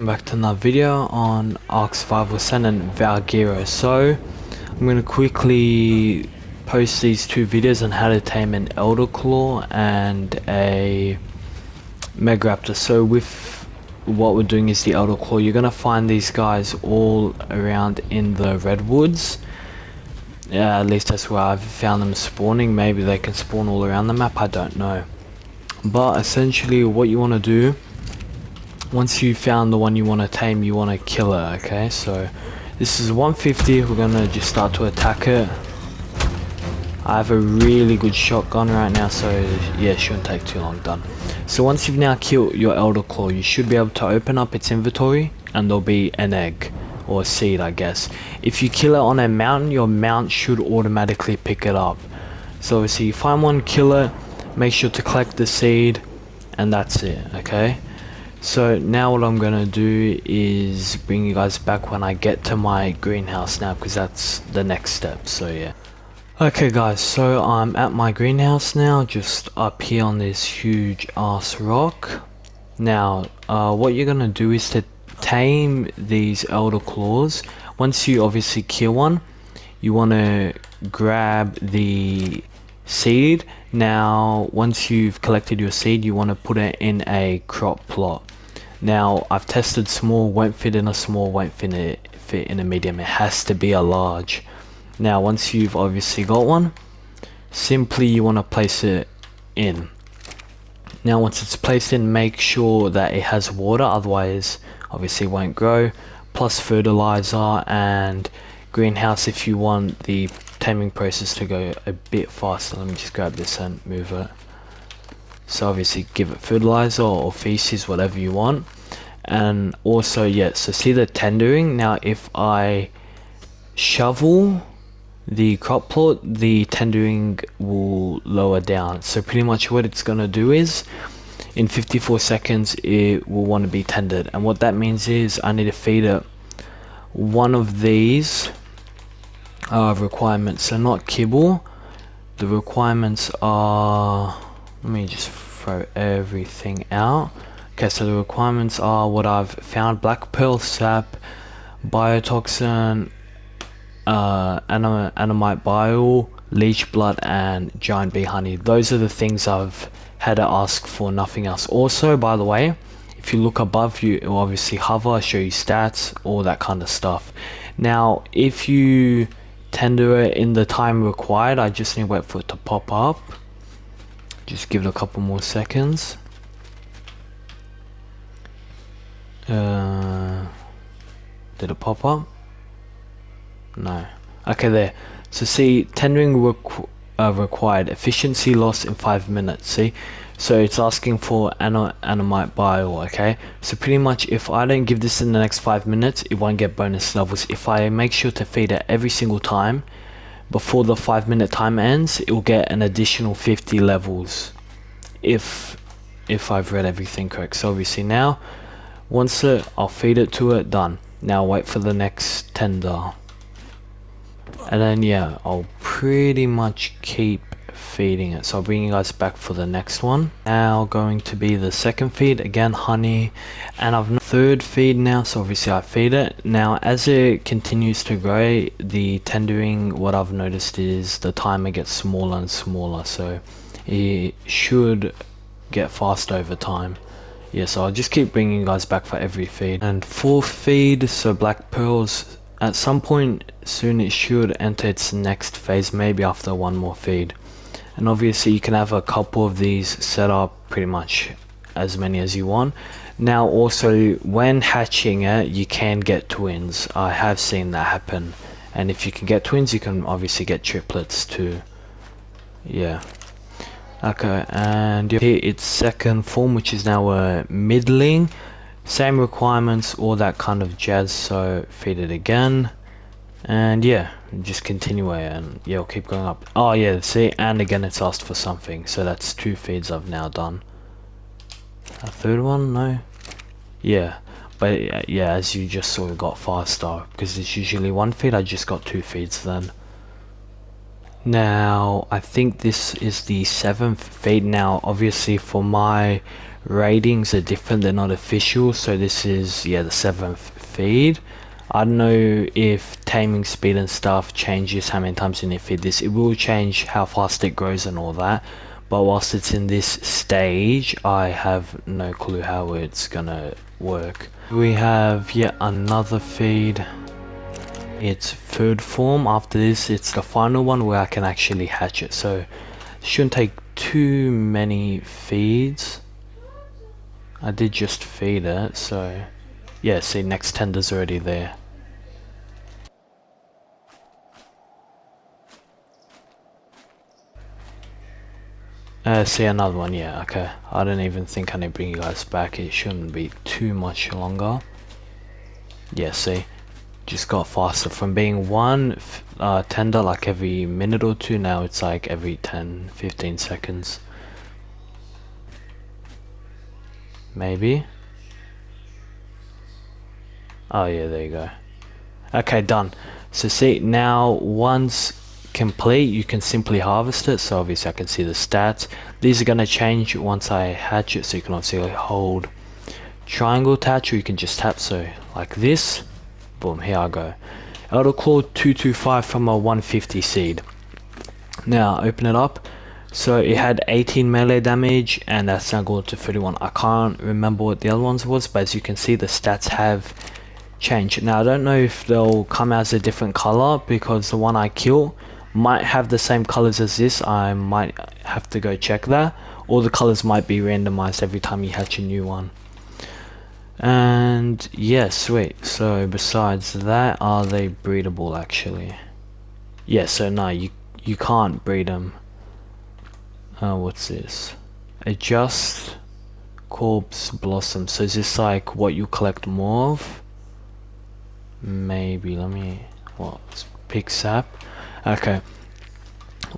Back to another video on Ark Survival Sen and Valguero. So I'm going to quickly post these two videos on how to tame an Elderclaw and a Megaraptor. So with what we're doing is the Elderclaw, you're going to find these guys all around in the redwoods. Yeah, at least that's where I've found them spawning. Maybe they can spawn all around the map, I don't know. But essentially what you want to do, once you found the one you want to tame, you want to kill it. Okay, so this is 150. We're gonna just start to attack it. I have a really good shotgun right now, so yeah, it shouldn't take too long. Done. So once you've now killed your Elderclaw, you should be able to open up its inventory and there'll be an egg or a seed, I guess. If you kill it on a mountain, your mount should automatically pick it up. So obviously you find one, kill it, make sure to collect the seed, and that's it. Okay, so now what I'm gonna do is bring you guys back when I get to my greenhouse now, because that's the next step. So yeah. Okay guys, so I'm at my greenhouse now, just up here on this huge ass rock. Now what you're gonna do is to tame these Elderclaws. Once you obviously kill one, you want to grab the seed. Now once you've collected your seed, you want to put it in a crop plot. Now I've tested small, won't fit in a small, won't fit in a medium. It has to be a large. Now once you've obviously got one, simply you want to place it in. Now once it's placed in, make sure that it has water, otherwise obviously it won't grow, plus fertilizer and greenhouse if you want the taming process to go a bit faster. Let me just grab this and move it. So obviously give it fertilizer or feces, whatever you want. And also, yeah, so see the tendering. Now if I shovel the crop plot, the tendering will lower down. So pretty much what it's gonna do is in 54 seconds it will want to be tendered, and what that means is I need to feed it one of these requirements. So not kibble, the requirements are, let me just throw everything out. Okay, so the requirements are what I've found: black pearl sap, biotoxin, animite bile, leech blood, and giant bee honey. Those are the things I've had to ask for, nothing else. Also, by the way, if you look above you, it will obviously hover, show you stats, all that kind of stuff. Now if you tender it in the time required, I just need to wait for it to pop up. Just give it a couple more seconds. Did it pop up? No. Okay, there. So see, tendering required, efficiency loss in 5 minutes. See, so it's asking for animite bile. Okay, so pretty much if I don't give this in the next 5 minutes, it won't get bonus levels. If I make sure to feed it every single time before the 5-minute time ends, it will get an additional 50 levels if I've read everything correct. So obviously now once I'll feed it to it, done. Now wait for the next tender. And then yeah, I'll pretty much keep feeding it. So I'll bring you guys back for the next one. Now going to be the second feed, again honey, and I've third feed now, so obviously I feed it. Now as it continues to grow, the tendering, what I've noticed is the timer gets smaller and smaller, so it should get faster over time. Yeah, so I'll just keep bringing you guys back for every feed. And fourth feed, so black pearls, at some point soon it should enter its next phase, maybe after one more feed. And obviously you can have a couple of these set up, pretty much as many as you want. Now also when hatching it, you can get twins. I have seen that happen, and if you can get twins, you can obviously get triplets too. Yeah. Okay, and here its second form, which is now a middling. Same requirements, all that kind of jazz, so feed it again. And yeah, just continue it, and yeah, we'll keep going up. Oh yeah, see, and again it's asked for something, so that's 2 feeds I've now done. A third one? No? Yeah, but yeah, as you just saw, it got faster, because it's usually 1 feed, I just got 2 feeds then. Now I think this is the 7th feed. Now obviously for my ratings are different, they're not official. So this is, yeah, the 7th feed. I don't know if taming speed and stuff changes how many times you need to feed this. It will change how fast it grows and all that, but whilst it's in this stage, I have no clue how it's gonna work. We have yet another feed. It's third form. After this, it's the final one where I can actually hatch it, so it shouldn't take too many feeds. I did just feed it, so yeah, see, next tender's already there. See, another one, yeah, okay. I don't even think I need to bring you guys back. It shouldn't be too much longer. Yeah, see, just got faster from being one tender like every minute or two. Now it's like every 10-15 seconds. Maybe. Oh yeah, there you go. Okay, done. So see, now once complete, you can simply harvest it. So obviously I can see the stats. These are going to change once I hatch it, so you can obviously hold triangle to hatch, or you can just tap. So like this, boom, here I go. Elderclaw 225 from a 150 seed. Now open it up. So it had 18 melee damage, and that's now going to 31. I can't remember what the other ones was, but as you can see, the stats have changed. Now I don't know if they'll come out as a different color, because the one I kill might have the same colors as this. I might have to go check that, or the colors might be randomized every time you hatch a new one. And yeah, sweet. So besides that, are they breedable actually? Yeah, so no, you can't breed them. What's this? Adjust corpse blossom. So is this like what you collect more of? Maybe, let me, what, pick sap? Okay.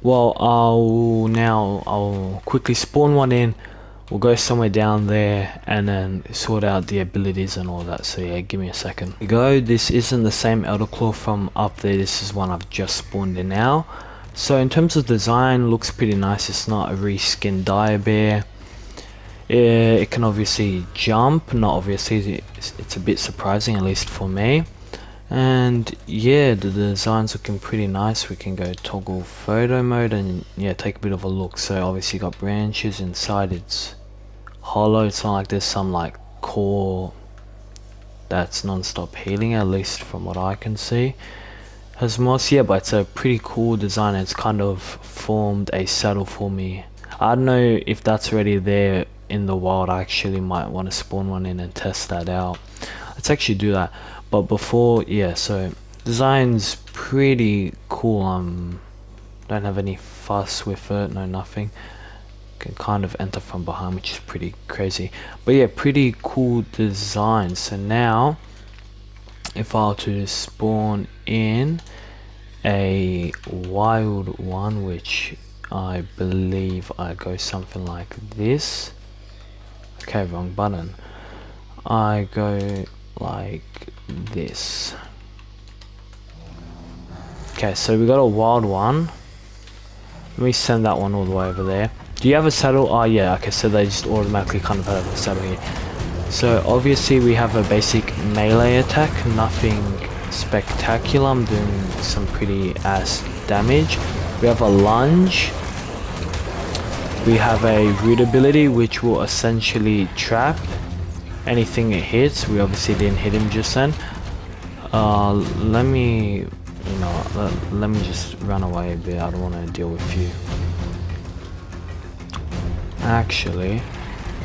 Well, I'll quickly spawn one in. We'll go somewhere down there and then sort out the abilities and all that. So yeah, give me a second. Here we go. This isn't the same Elderclaw from up there. This is one I've just spawned in now. So in terms of design, looks pretty nice. It's not a reskinned dire bear. It can obviously jump. Not obviously, it's a bit surprising, at least for me. And yeah, the design's looking pretty nice. We can go toggle photo mode and yeah, take a bit of a look. So obviously you got branches inside. It's hollow. It's not like there's some like core that's non-stop healing, at least from what I can see. Has moss, yeah, but it's a pretty cool design. It's kind of formed a saddle for me. I don't know if that's already there in the wild. I actually might want to spawn one in and test that out. Let's actually do that. But before, yeah, so design's pretty cool. Don't have any fuss with it, no nothing. Can kind of enter from behind, which is pretty crazy. But yeah, pretty cool design. So now, if I were to spawn in a wild one, which I believe I go something like this. Okay, wrong button. I go like this. Okay, so we got a wild one. Let me send that one all the way over there. Do you have a saddle? Oh yeah, okay, so they just automatically kind of have a saddle here. So obviously we have a basic melee attack, nothing spectacular. I'm doing some pretty ass damage. We have a lunge. We have a root ability which will essentially trap anything it hits. We obviously didn't hit him just then. Let me, you know, let me just run away a bit. I don't want to deal with you. Actually,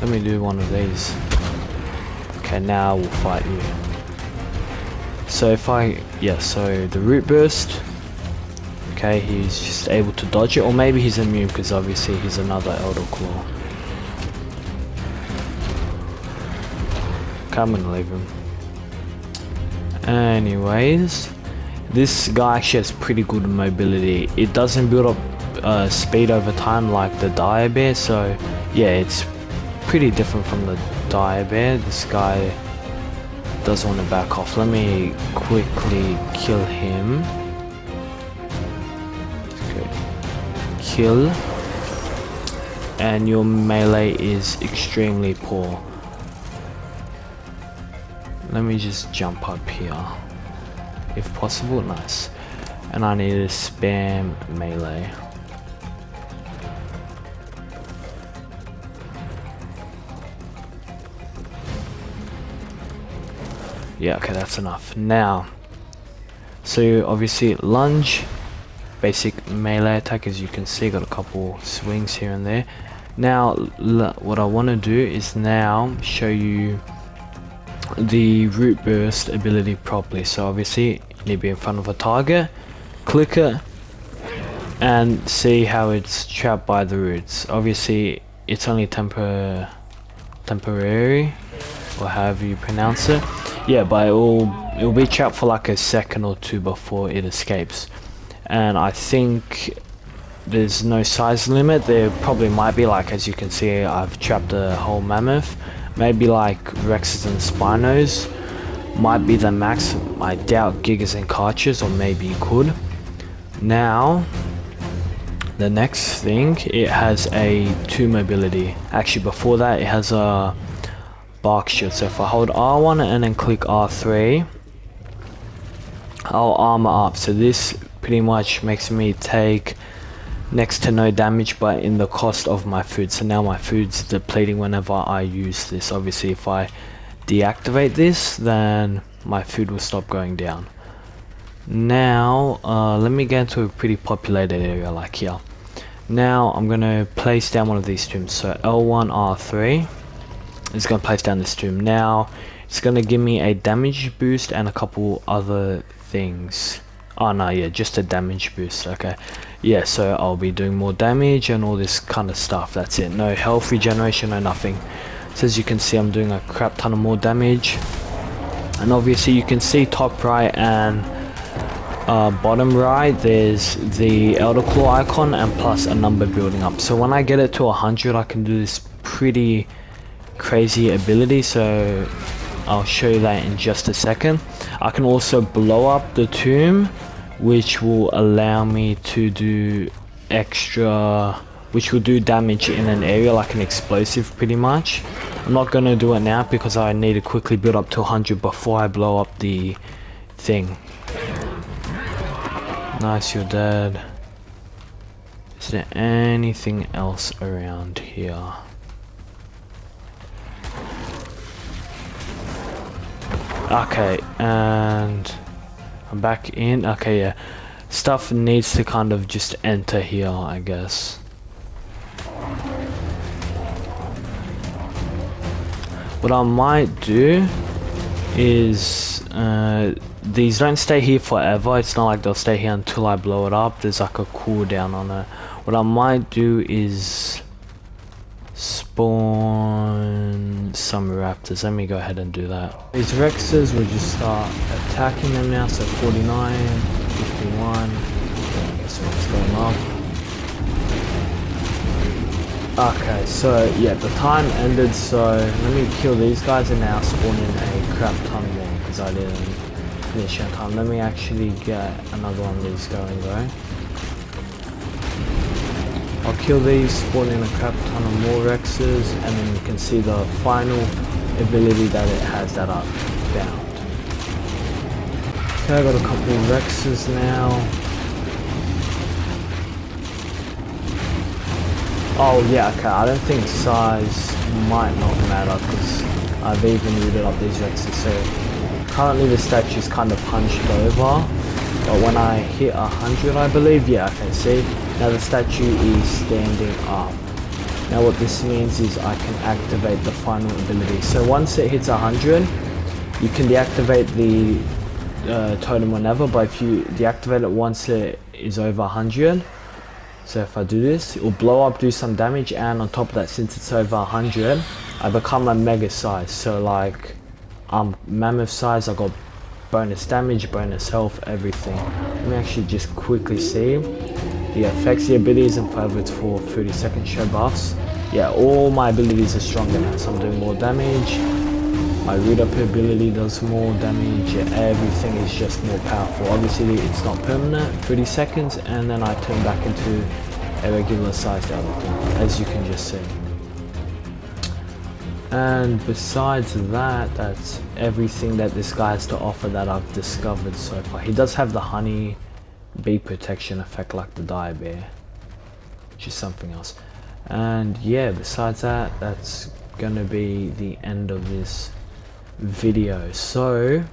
let me do one of these. Okay, now we'll fight you. So if I, yeah, so the root burst. Okay, he's just able to dodge it, or maybe he's immune because obviously he's another Elderclaw. Okay, I'm gonna leave him. Anyways, this guy actually has pretty good mobility. It doesn't build up speed over time like the dire bear, so yeah, it's pretty different from the dire bear. This guy does want to back off. Let me quickly kill him. Kill. and your melee is extremely poor. Let me just jump up here if possible. Nice. And I need to spam melee. Yeah, okay, that's enough. Now, so obviously lunge, basic melee attack, as you can see, got a couple swings here and there. Now, what I want to do is now show you the root burst ability properly. So obviously, you need to be in front of a target, click it, and see how it's trapped by the roots. Obviously, it's only temporary, or however you pronounce it. Yeah, but it'll be trapped for like a second or two before it escapes. And I think there's no size limit. There probably might be, like as you can see, I've trapped a whole mammoth. Maybe like Rexes and Spinos might be the max. I doubt Gigas and Karchers, or maybe you could. Now, the next thing, it has a 2 mobility. Actually, before that, it has a bark shield. So if I hold R1 and then click R3, I'll armor up. So this pretty much makes me take next to no damage, but in the cost of my food. So now my food's depleting whenever I use this. Obviously, if I deactivate this, then my food will stop going down. Now, let me get into a pretty populated area like here. Now, I'm going to place down one of these tombs. So L1, R3 is going to place down this tomb. Now, it's going to give me a damage boost and a couple other things. Oh no, yeah, just a damage boost. Okay, yeah, so I'll be doing more damage and all this kind of stuff. That's it. No health regeneration, no nothing. So as you can see, I'm doing a crap ton of more damage. And obviously you can see top right and bottom right, there's the Elderclaw icon and plus a number building up. So when I get it to 100, I can do this pretty crazy ability. So I'll show you that in just a second. I can also blow up the tomb, which will allow me to do extra, which will do damage in an area like an explosive pretty much. I'm not going to do it now because I need to quickly build up to 100 before I blow up the thing. Nice, you're dead. Is there anything else around here? Okay, and I'm back in. Okay, yeah. Stuff needs to kind of just enter here, I guess. What I might do is, these don't stay here forever. It's not like they'll stay here until I blow it up. There's like a cooldown on it. What I might do is spawn some raptors. Let me go ahead and do that. These Rexes will just start attacking them now. So 49, 51. This one's going up. Okay, so yeah, the time ended. So let me kill these guys and now spawn in a crap ton more because I didn't finish on time. Let me actually get another one of these going though. I'll kill these, spawn in a crap ton of more Rexes, and then you can see the final ability that it has that I found. Okay, I got a couple of Rexes now. Oh yeah, okay, I don't think size might not matter because I've even looted up these Rexes. So currently the statue is kind of punched over, but when I hit 100, I believe, yeah, okay, see? Now the statue is standing up. Now what this means is I can activate the final ability. So once it hits 100, you can deactivate the totem whenever, but if you deactivate it once it is over 100, so if I do this, it will blow up, do some damage, and on top of that, since it's over 100, I become a mega size. So like, mammoth size, I got bonus damage, bonus health, everything. Let me actually just quickly see the effects, the abilities, and forever it's for 30 seconds, show buffs. Yeah, all my abilities are stronger now, so I'm doing more damage. My root up ability does more damage. Everything is just more powerful. Obviously it's not permanent, 30 seconds, and then I turn back into a regular sized Elderclaw, as you can just see. And besides that, that's everything that this guy has to offer that I've discovered so far. He does have the honey bee protection effect like the dire bear, which is something else. And yeah, besides that, that's gonna be the end of this video. So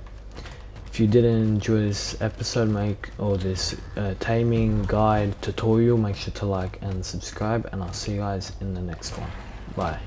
if you did enjoy this episode, or this taming guide tutorial, make sure to like and subscribe, and I'll see you guys in the next one. Bye.